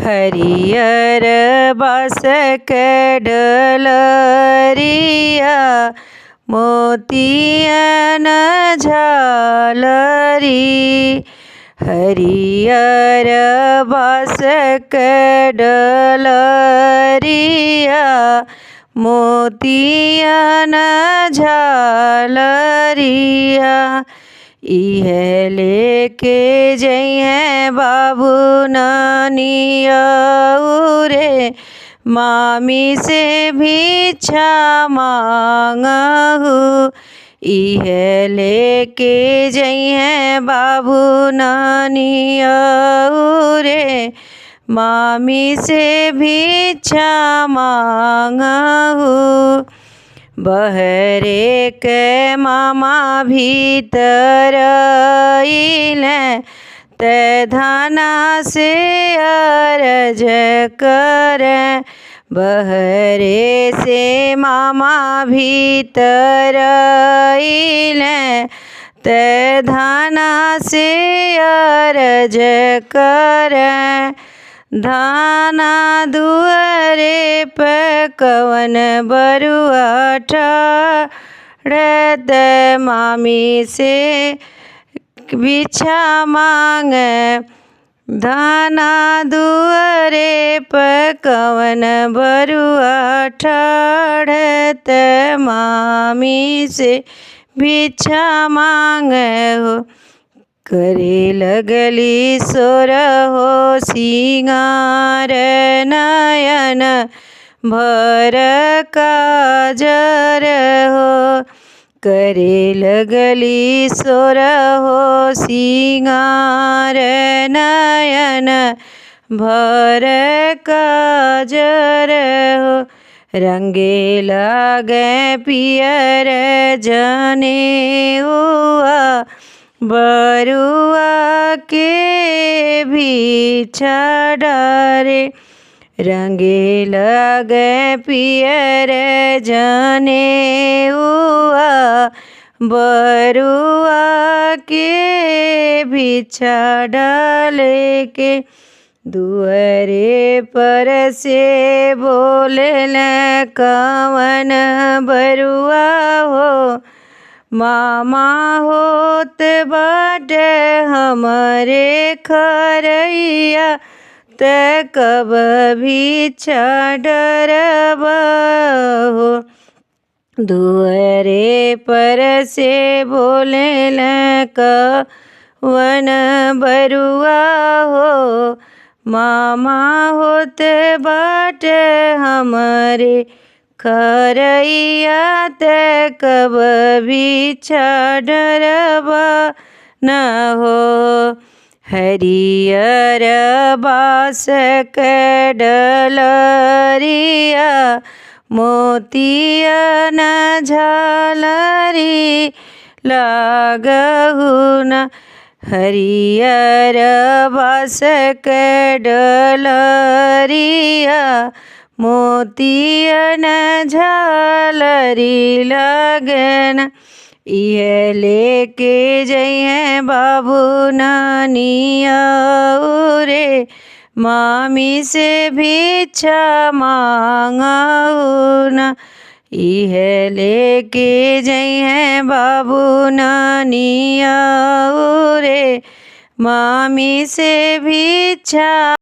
हरियर बास के डलरिया मोतियन झालरी। हरियर बास के डलरिया मोतियन झालरिया। इहे लेके जइहे बाबू नानिया रे मामी से भिक्षा मांगहु। इहे लेके जइहे बाबू नानिया रे मामी से भिक्षा मांगहु। बहरे के मामा भीतर अइले ते धाना से अरज करे। बहरे से मामा भीतर अइले ते धाना से अरज करे। धाना दुआरे पे कवन बरुआ ठाड़त मामी से भिक्षा मांगे। धाना दुआरे पे कवन बरुआ ठाड़त मामी से भिक्षा मांगे हो। करे लगली सोरहो सिंगार नयन भर काजर हो। करे लगली सोरहो सिंगार नयन भर काजर हो। रंगे लागे पियर जनेऊआ बरुआ के भिक्षा डारे। रंगे लगे पियर जनेऊआ बरुआ के भिक्षा डाले के। दुआरे पर से बोलेल कवन बरुआ हो। मामा होत बाटे हमरे खरैया ते कब भिक्षा डरबा हो। दुआरे पर से बोलेल कवन बरुआ हो। मामा होत बाटे हमरे खरैया ते कब भिक्षा डरबा न हो। हरियर बास के डलरिया मोतियन झालरी लागहु न। हरियर बास के डलरिया मोतियन झालरी लगन। इहे लेके जइहे बाबू नानिया रे मामी से भिक्षा मांगहु न। इहे लेके जइहे बाबू नानिया रे मामी से भिक्षा